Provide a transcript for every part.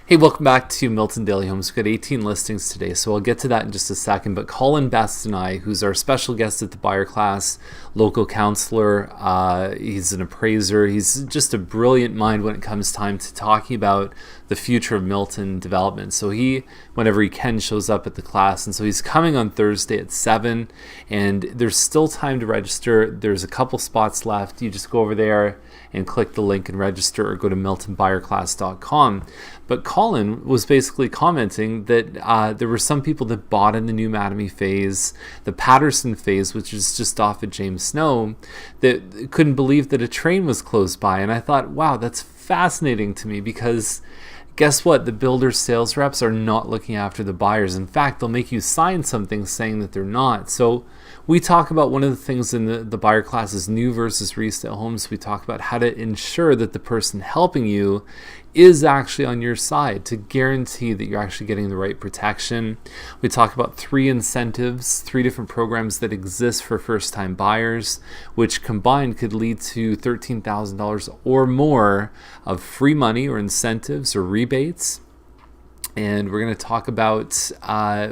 Hey, welcome back to Milton Daily Homes. We've got 18 listings today, so I'll get to that in just a second. But Colin Best and I, who's our special guest at the buyer class, local counselor, he's an appraiser. He's just a brilliant mind when it comes time to talking about the future of Milton development. So he, whenever he can, shows up at the class. And so he's coming on Thursday at 7, and there's still time to register. There's a couple spots left. You just go over there and click the link and register, or go to miltonbuyerclass.com. But Colin was basically commenting that there were some people that bought in the new Mattamy phase, the Patterson phase, which is just off of James Snow, that couldn't believe that a train was close by. And I thought, wow, that's fascinating to me, because guess what? The builder's sales reps are not looking after the buyers. In fact, they'll make you sign something saying that they're not. So we talk about one of the things in the buyer class is new versus resale homes. We talk about how to ensure that the person helping you is actually on your side to guarantee that you're actually getting the right protection. We talk about 3 incentives, 3 different programs that exist for first-time buyers, which combined could lead to $13,000 or more of free money or incentives or rebates. And we're going to talk about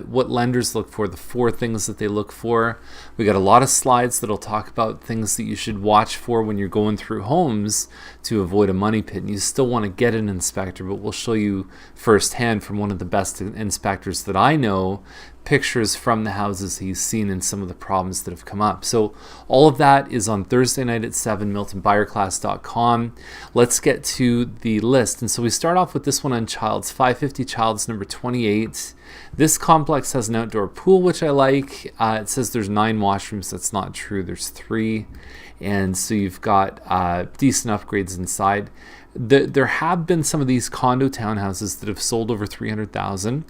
what lenders look for, the 4 things that they look for. We got a lot of slides that'll talk about things that you should watch for when you're going through homes to avoid a money pit. And you still want to get an inspector, but we'll show you firsthand from one of the best inspectors that I know, pictures from the houses he's seen and some of the problems that have come up. So all of that is on Thursday night at 7, miltonbuyerclass.com. Let's get to the list. And so we start off with this one on Childs, 550 Childs, number 28. This complex has an outdoor pool, which I like. It says there's 9 washrooms. That's not true. There's 3. And so you've got decent upgrades inside. There have been some of these condo townhouses that have sold over $300,000.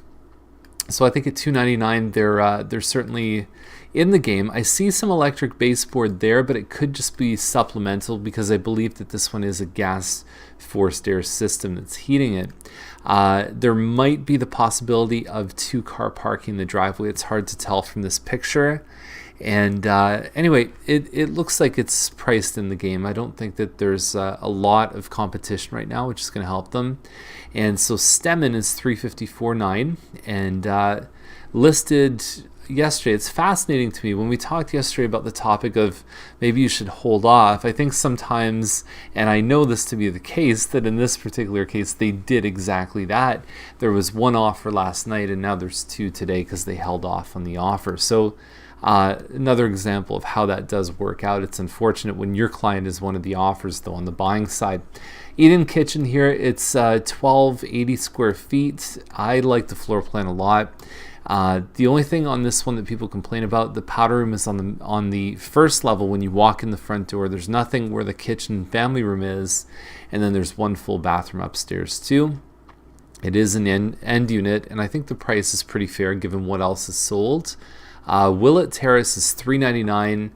So I think at $299, they're certainly in the game. I see some electric baseboard there, but it could just be supplemental, because I believe that this one is a gas forced air system that's heating it. There might be the possibility of 2-car parking in the driveway. It's hard to tell from this picture. And anyway, it looks like it's priced in the game. I don't think that there's a lot of competition right now, which is going to help them. And so Stemen is $354,900 and listed yesterday. It's fascinating to me. When we talked yesterday about the topic of maybe you should hold off, I think sometimes, and I know this to be the case, that in this particular case they did exactly that. There was 1 offer last night, and now there's 2 today because they held off on the offer. So another example of how that does work out. It's unfortunate when your client is one of the offers, though, on the buying side. Eat-in kitchen here, it's 1280 square feet. I like the floor plan a lot. The only thing on this one that people complain about, the powder room is on the first level when you walk in the front door. There's nothing where the kitchen family room is, and then there's 1 full bathroom upstairs too. It is an end unit, and I think the price is pretty fair given what else is sold. Willett Terrace is $399.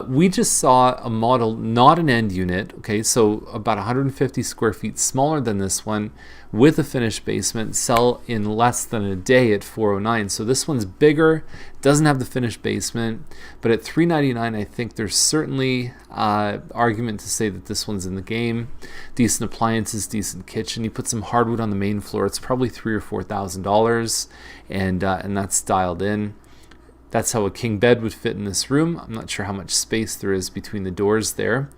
We just saw a model, not an end unit, okay, so about 150 square feet smaller than this one, with a finished basement, sell in less than a day at $409. So this one's bigger, doesn't have the finished basement, but at $399, I think there's certainly argument to say that this one's in the game. Decent appliances, decent kitchen. You put some hardwood on the main floor, it's probably $3,000 or $4,000, and that's dialed in. That's how a king bed would fit in this room. I'm not sure how much space there is between the doors there.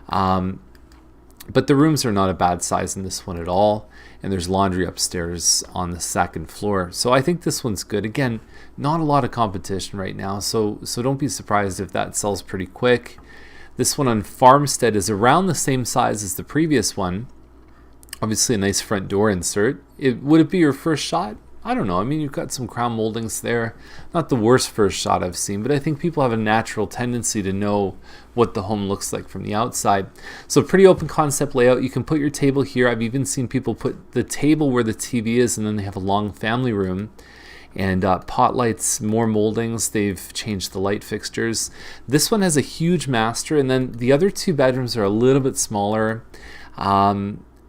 But the rooms are not a bad size in this one at all. And there's laundry upstairs on the 2nd floor. So I think this one's good. Again, not a lot of competition right now. So don't be surprised if that sells pretty quick. This one on Farmstead is around the same size as the previous one. Obviously a nice front door insert. Would it be your first shot? I don't know. I mean, you've got some crown moldings there. Not the worst first shot I've seen, but I think people have a natural tendency to know what the home looks like from the outside. So pretty open concept layout. You can put your table here. I've even seen people put the table where the TV is, and then they have a long family room. And pot lights, more moldings. They've changed the light fixtures. This one has a huge master, and then the other 2 bedrooms are a little bit smaller.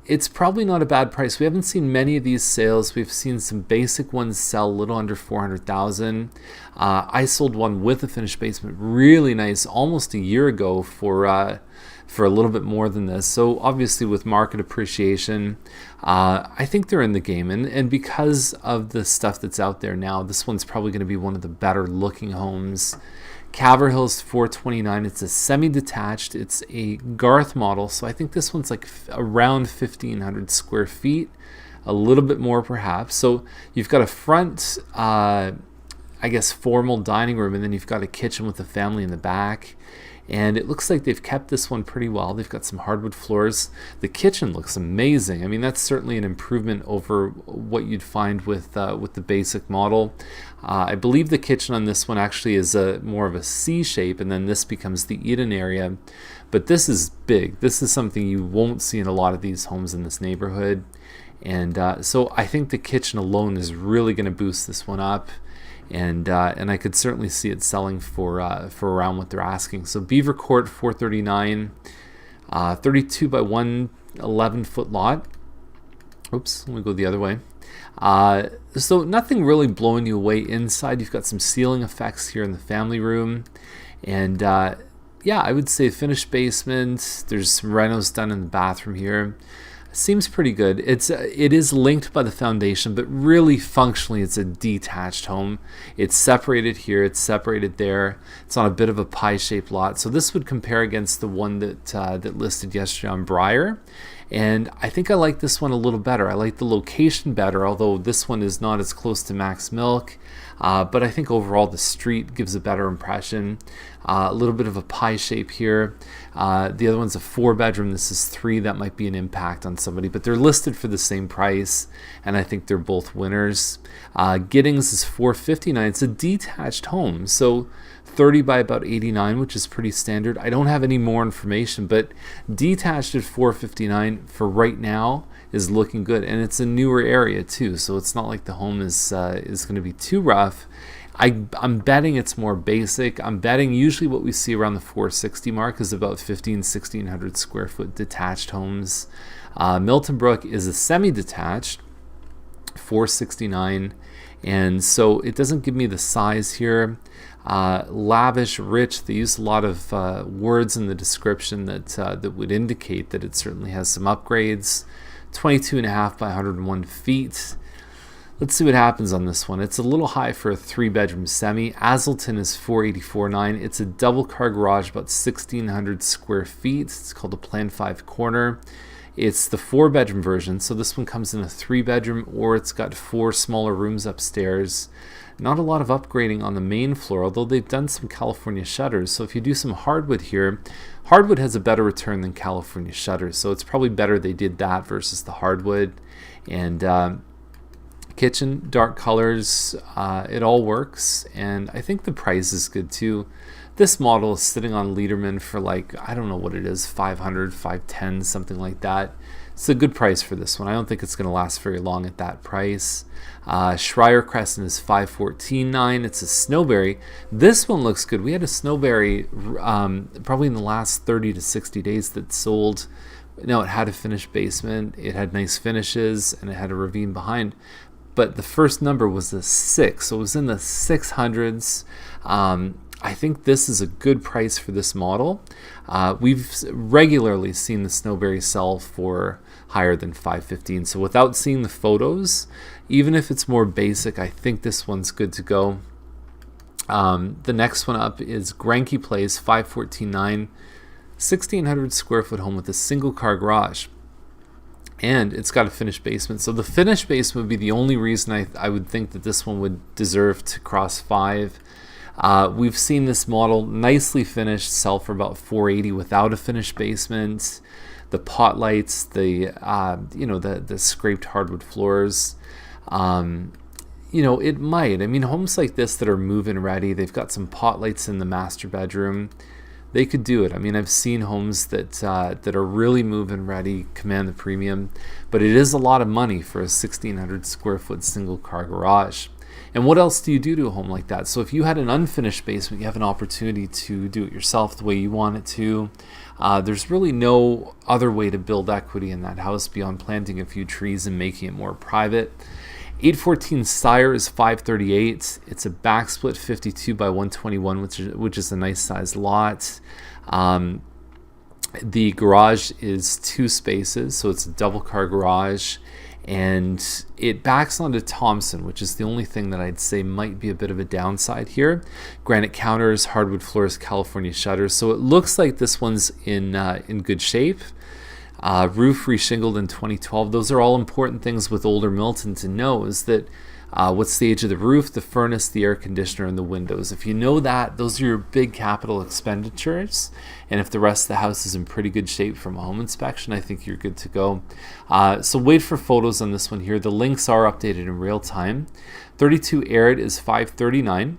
It's probably not a bad price. We haven't seen many of these sales. We've seen some basic ones sell a little under $400,000. I sold one with a finished basement, really nice, almost a year ago for for a little bit more than this. So obviously with market appreciation, I think they're in the game. And because of the stuff that's out there now, this one's probably going to be one of the better looking homes. Caverhill's $429. It's a semi-detached. It's a Garth model. So I think this one's like around 1,500 square feet, a little bit more perhaps. So you've got a front, I guess, formal dining room, and then you've got a kitchen with a family in the back. And it looks like they've kept this one pretty well. They've got some hardwood floors. The kitchen looks amazing. I mean, that's certainly an improvement over what you'd find with the basic model. I believe the kitchen on this one actually is more of a C shape, and then this becomes the eat-in area. But this is big. This is something you won't see in a lot of these homes in this neighborhood. And so I think the kitchen alone is really going to boost this one up. And I could certainly see it selling for around what they're asking. So Beaver Court, $439, 32 by 111 foot lot. Oops, let me go the other way. So nothing really blowing you away inside. You've got some ceiling effects here in the family room, and yeah, I would say finished basement. There's some renos done in the bathroom here. Seems pretty good. It is linked by the foundation, but really functionally it's a detached home. It's separated here, it's separated there. It's on a bit of a pie-shaped lot. So this would compare against the one that listed yesterday on Briar. And I think I like this one a little better. I like the location better, although this one is not as close to Max Milk. But I think overall the street gives a better impression. A little bit of a pie shape here. The other one's a 4-bedroom. This is 3. That might be an impact on somebody, but they're listed for the same price, and I think they're both winners. Giddings is $459. It's a detached home, so 30 by about 89, which is pretty standard. I don't have any more information, but detached at $459 for right now is looking good, and it's a newer area too, so it's not like the home is going to be too rough. I'm betting it's more basic. I'm betting usually what we see around the 460 mark is about 1,600 square foot detached homes. Milton Brook is a semi-detached, $469, and so it doesn't give me the size here. Lavish, rich. They use a lot of words in the description that would indicate that it certainly has some upgrades. 22.5 by 101 feet. Let's see what happens on this one. It's a little high for a 3-bedroom semi. Azleton is $484.9. It's a double car garage, about 1,600 square feet. It's called a Plan 5 corner. It's the 4-bedroom version, so this one comes in a 3-bedroom, or it's got 4 smaller rooms upstairs. Not a lot of upgrading on the main floor, although they've done some California shutters. So if you do some hardwood here, hardwood has a better return than California shutters, so it's probably better they did that versus the hardwood. And kitchen, dark colors, it all works, and I think the price is good too. This model is sitting on Lederman for like, I don't know what it is, 500, 510, something like that. It's a good price for this one. I don't think it's going to last very long at that price. Scherer Crescent is $514.9. It's a Snowberry. This one looks good. We had a Snowberry probably in the last 30 to 60 days that sold. Now, it had a finished basement, it had nice finishes, and it had a ravine behind. But the first number was a 6, so it was in the 600s. I think this is a good price for this model. We've regularly seen the Snowberry sell for higher than $515. So without seeing the photos, even if it's more basic, I think this one's good to go. The next one up is Granky Plays, $514.9, 1,600 square foot home with a single car garage. And it's got a finished basement. So the finished basement would be the only reason I would think that this one would deserve to cross 5. We've seen this model nicely finished sell for about $480 without a finished basement. The pot lights, the scraped hardwood floors. It might. I mean, homes like this that are move-in ready, they've got some pot lights in the master bedroom. They could do it. I mean, I've seen homes that are really move-in ready, command the premium, but it is a lot of money for a 1,600 square foot single car garage. And what else do you do to a home like that? So if you had an unfinished basement, you have an opportunity to do it yourself the way you want it to. There's really no other way to build equity in that house beyond planting a few trees and making it more private. 814 Sire is $538. It's a back split 52 by 121, which is a nice sized lot. The garage is 2 spaces, so it's a double car garage, and it backs onto Thompson, which is the only thing that I'd say might be a bit of a downside here. Granite counters, hardwood floors, California shutters, so it looks like this one's in good shape. Roof reshingled in 2012. Those are all important things with older Milton to know, is that what's the age of the roof, the furnace, the air conditioner, and the windows. If you know that, those are your big capital expenditures. And if the rest of the house is in pretty good shape from a home inspection, I think you're good to go. So wait for photos on this one here. The links are updated in real time. 32 aired is $539.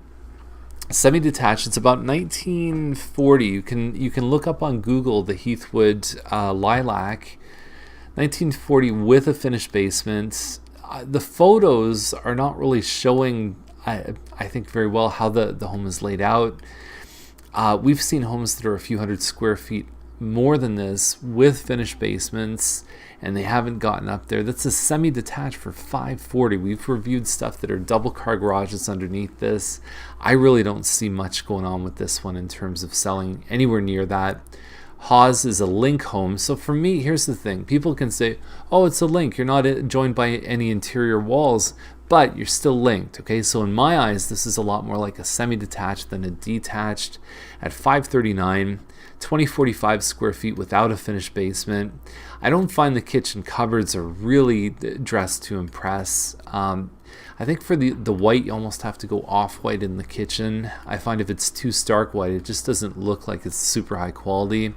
Semi-detached, it's about 1940. You can look up on Google the Heathwood Lilac, 1940 with a finished basement. The photos are not really showing, I think, very well how the home is laid out. We've seen homes that are a few hundred square feet more than this with finished basements, and they haven't gotten up there. That's a semi-detached for $540. We've reviewed stuff that are double car garages underneath this. I really don't see much going on with this one in terms of selling anywhere near that. Hawes is a link home. So for me, here's the thing. People can say, oh, it's a link. You're not joined by any interior walls, but you're still linked. Okay, so in my eyes, this is a lot more like a semi-detached than a detached. At $539, 2045 square feet without a finished basement. I don't find the kitchen cupboards are really dressed to impress. I think for the white, you almost have to go off-white in the kitchen. I find if it's too stark white, it just doesn't look like it's super high quality.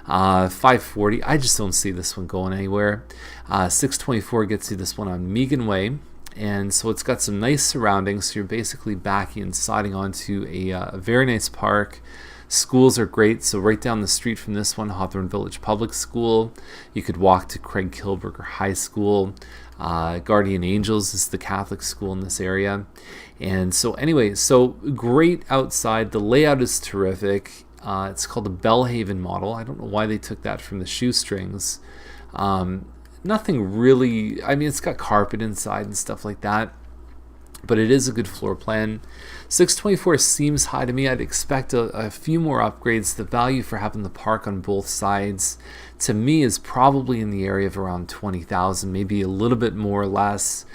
540, I just don't see this one going anywhere. 624 gets you this one on Megan Way. And so it's got some nice surroundings. So you're basically backing and siding onto a very nice park. Schools are great. So right down the street from this one, Hawthorne Village Public School. You could walk to Craig Kilberger High School. Guardian Angels is the Catholic school in this area. And so anyway, so great outside. The layout is terrific. It's called the Bellhaven model. I don't know why they took that from the shoestrings. Nothing really, I mean, it's got carpet inside and stuff like that, but it is a good floor plan. 624 seems high to me. I'd expect a few more upgrades. The value for having the park on both sides, to me, is probably in the area of around 20,000, maybe a little bit more or less.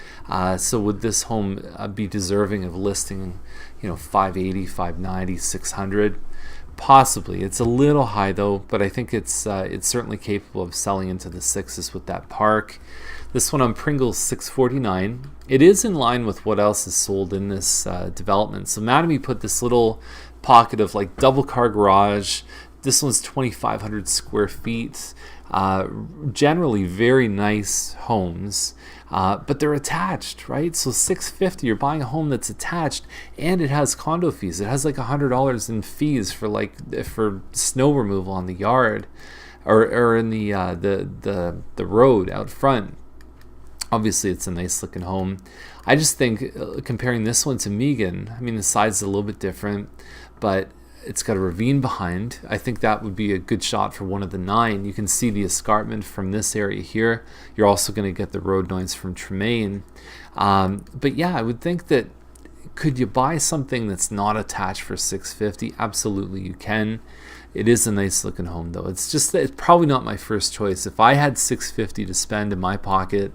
So would this home be deserving of listing, 580, 590, 600? Possibly. It's a little high though, but I think it's certainly capable of selling into the sixes with that park. This one on Pringles, 649. It is in line with what else is sold in this development. So Mattamy put this little pocket of like double car garage. This one's 2,500 square feet. Generally very nice homes. But they're attached, right? So $650, you're buying a home that's attached, and it has condo fees. It has like $100 in fees for snow removal on the yard, or in the road out front. Obviously, it's a nice looking home. I just think comparing this one to Megan, I mean the side's a little bit different, but it's got a ravine behind. I think that would be a good shot for one of the 9. You can see the escarpment from this area here. You're also going to get the road noise from Tremaine. But yeah, I would think that, could you buy something that's not attached for $650? Absolutely, you can. It is a nice looking home though. It's just that it's probably not my first choice. If I had $650 to spend in my pocket,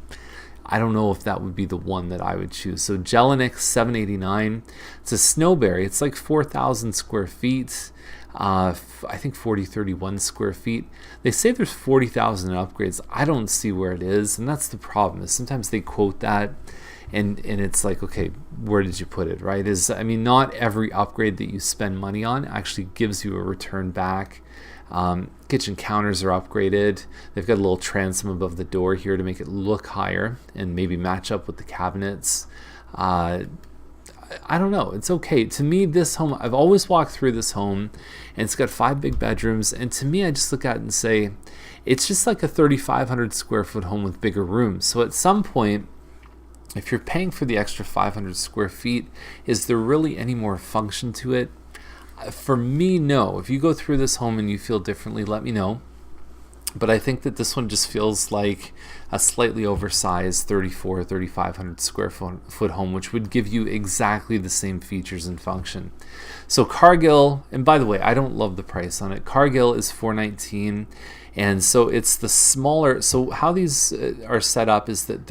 I don't know if that would be the one that I would choose. So Jelinek, 789. It's a Snowberry. It's like 4,000 square feet. I think 4031 square feet. They say there's 40,000 upgrades. I don't see where it is, and that's the problem. Is sometimes they quote that, and it's like, okay, where did you put it, right? Not every upgrade that you spend money on actually gives you a return back. Kitchen counters are upgraded. They've got a little transom above the door here to make it look higher and maybe match up with the cabinets. I don't know. It's okay. To me, this home, I've always walked through this home, and it's got 5 big bedrooms. And to me, I just look at it and say, it's just like a 3,500 square foot home with bigger rooms. So at some point, if you're paying for the extra 500 square feet, is there really any more function to it? For me, no. If you go through this home and you feel differently, let me know. but I think that this one just feels like a slightly oversized 3,500 square foot home, which would give you exactly the same features and function. So Cargill, and by the way, I don't love the price on it. Cargill is $419, and so it's the smaller. So how these are set up is that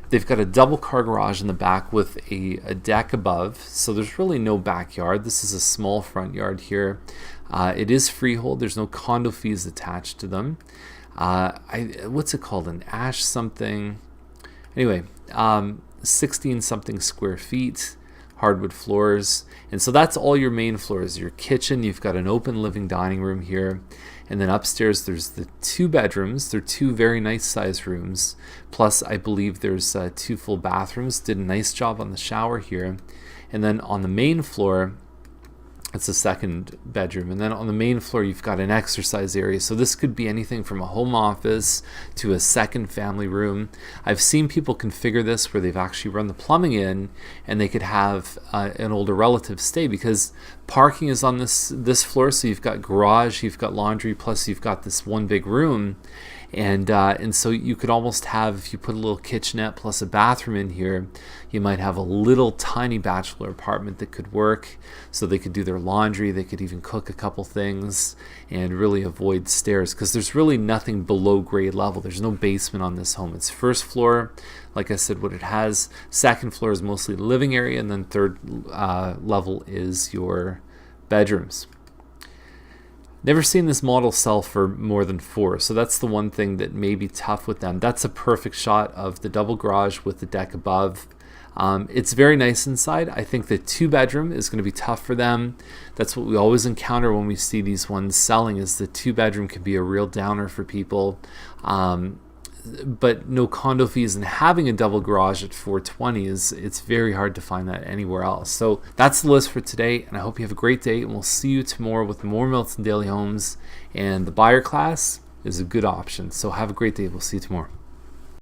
they've got a double car garage in the back with a deck above, so there's really no backyard. This is a small front yard here. It is freehold. There's no condo fees attached to them. What's it called? An ash something. Anyway, 16 something square feet, hardwood floors. And so that's all your main floors. Your kitchen, you've got an open living dining room here. And then upstairs, there's the 2 bedrooms. They're 2 very nice sized rooms. Plus, I believe there's 2 full bathrooms. Did a nice job on the shower here. And then on the main floor, it's a 2nd bedroom, and then on the main floor you've got an exercise area. So this could be anything from a home office to a 2nd family room. I've seen people configure this where they've actually run the plumbing in, and they could have an older relative stay, because parking is on this floor. So you've got garage, you've got laundry, plus you've got this one big room. And so you could almost have, if you put a little kitchenette plus a bathroom in here, you might have a little tiny bachelor apartment that could work. So they could do their laundry, they could even cook a couple things and really avoid stairs, because there's really nothing below grade level. There's no basement on this home. It's 1st floor, like I said, what it has. 2nd floor is mostly the living area, and then 3rd level is your bedrooms. Never seen this model sell for more than 4, so that's the one thing that may be tough with them. That's a perfect shot of the double garage with the deck above. It's very nice inside. I think the 2 bedroom is going to be tough for them. That's what we always encounter when we see these ones selling, is the 2 bedroom can be a real downer for people. But no condo fees, and having a double garage at $420 it's very hard to find that anywhere else. So that's the list for today, and I hope you have a great day, and we'll see you tomorrow with more Milton Daily Homes. And the buyer class is a good option. So have a great day. We'll see you tomorrow.